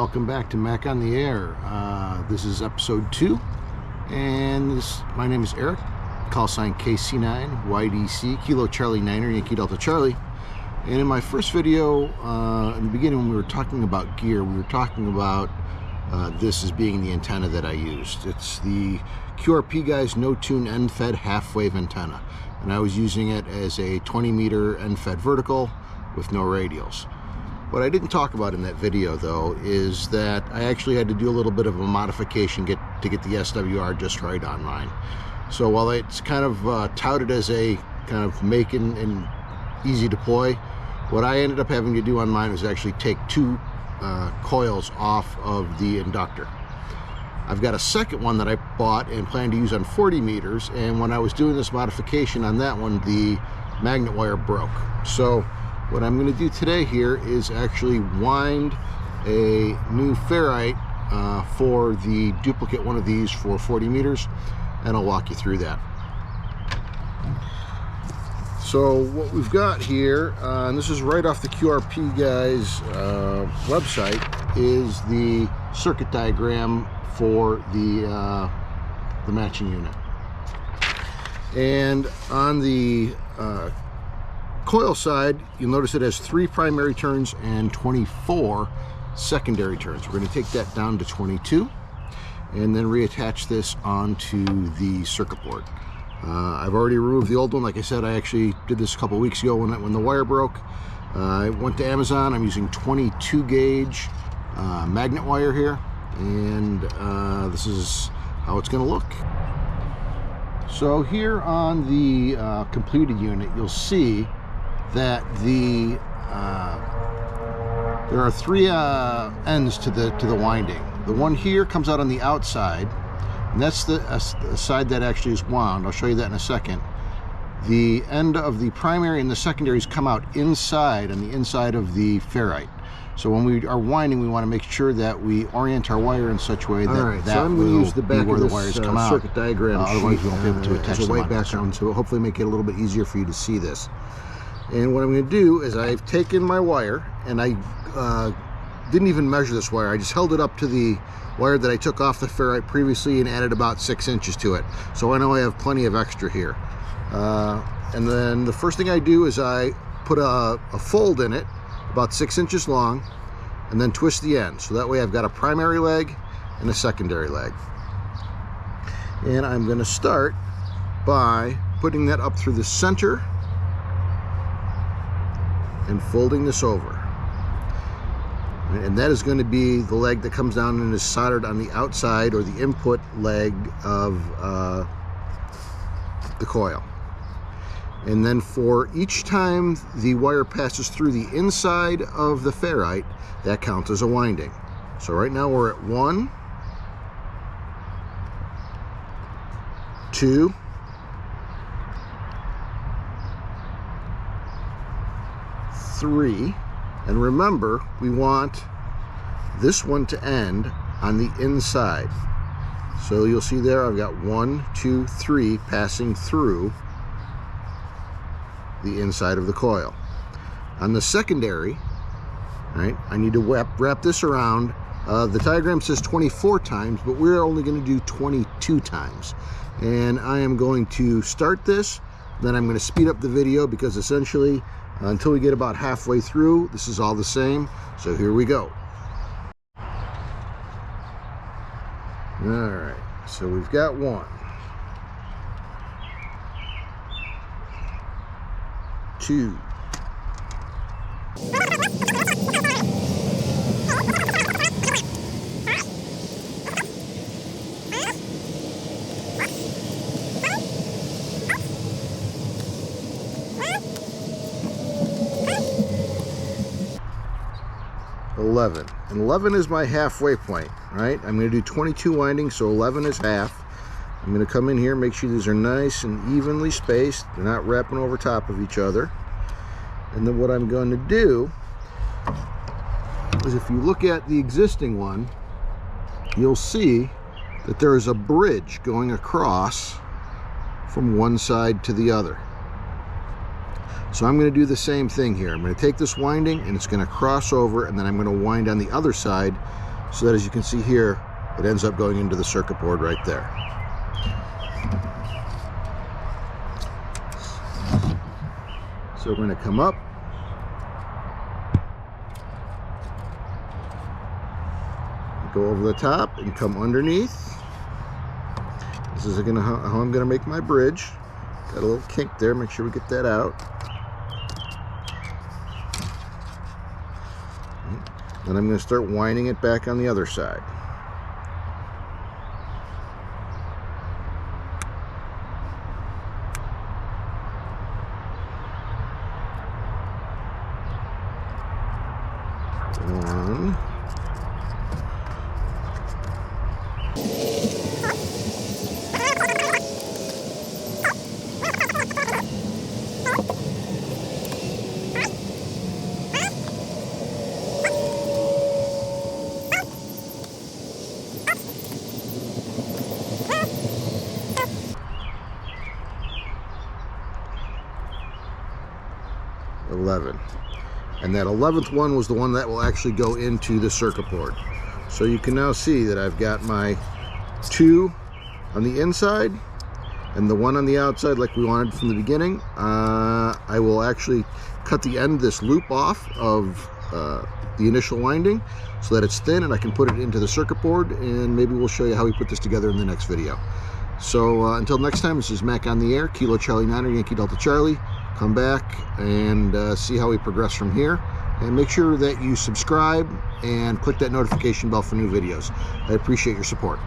welcome back to Mac on the Air. This is episode 2, and my name is Eric, call sign KC9 YDC Kilo Charlie Niner Yankee Delta Charlie. And in my first video, in the beginning when we were talking about gear, we were talking about this as being the antenna that I used. It's the QRP guys no tune end fed half wave antenna, and I was using it as a 20 meter end fed vertical with no radials. What I didn't talk about in that video, though, is that I actually had to do a little bit of a modification to get the SWR just right on mine. So while it's kind of touted as a kind of make and easy deploy, what I ended up having to do on mine was actually take two coils off of the inductor. I've got a second one that I bought and plan to use on 40 meters, and when I was doing this modification on that one, the magnet wire broke. So what I'm going to do today here is actually wind a new ferrite for the duplicate one of these for 40 meters, and I'll walk you through that. So what we've got here, and this is right off the QRP guys website, is the circuit diagram for the matching unit. And on the coil side, you'll notice it has 3 primary turns and 24 secondary turns. We're going to take that down to 22 and then reattach this onto the circuit board. I've already removed the old one. Like I said, I actually did this a couple weeks ago when the wire broke. I went to Amazon. I'm using 22 gauge magnet wire here, and this is how it's going to look. So here on the completed unit, you'll see that there are 3 ends to the winding. The one here comes out on the outside, and that's the side that actually is wound. I'll show you that in a second. The end of the primary and the secondaries come out inside, on the inside of the ferrite. So when we are winding, we want to make sure that we orient our wire in such a way that so I'm going to use the back where of the this wires come out. Circuit diagram otherwise we won't be able to attach as a white background, so hopefully make it a little bit easier for you to see this. And what I'm going to do is I've taken my wire, and I didn't even measure this wire. I just held it up to the wire that I took off the ferrite previously and added about 6 inches to it. So I know I have plenty of extra here. And then the first thing I do is I put a fold in it about 6 inches long, and then twist the end. So that way I've got a primary leg and a secondary leg. And I'm going to start by putting that up through the center and folding this over. And that is going to be the leg that comes down and is soldered on the outside, or the input leg of the coil. And then for each time the wire passes through the inside of the ferrite, that counts as a winding. So right now we're at 1, 2, 3, and remember, we want this one to end on the inside. So you'll see there I've got 1, 2, 3 passing through the inside of the coil. On the secondary, right, I need to wrap this around. The diagram says 24 times, but we're only going to do 22 times. And I am going to start this, then I'm going to speed up the video, because essentially until we get about halfway through, this is all the same. So here we go. All right, so we've got 1, 2, 11. And 11 is my halfway point, right? I'm going to do 22 windings, so 11 is half. I'm going to come in here, make sure these are nice and evenly spaced. They're not wrapping over top of each other. And then what I'm going to do is, if you look at the existing one, you'll see that there is a bridge going across from one side to the other. So I'm going to do the same thing here. I'm going to take this winding and it's going to cross over, and then I'm going to wind on the other side so that, as you can see here, it ends up going into the circuit board right there. So we're going to come up, go over the top and come underneath. This is how I'm going to make my bridge. Got a little kink there, make sure we get that out. Then I'm going to start winding it back on the other side. One. 11. And that 11th one was the one that will actually go into the circuit board. So you can now see that I've got my 2 on the inside and the 1 on the outside like we wanted from the beginning. I will actually cut the end of this loop off of the initial winding so that it's thin and I can put it into the circuit board, and maybe we'll show you how we put this together in the next video. So until next time, this is Mac on the air, Kilo Charlie 9er, Yankee Delta Charlie. Come back and see how we progress from here. And make sure that you subscribe and click that notification bell for new videos. I appreciate your support.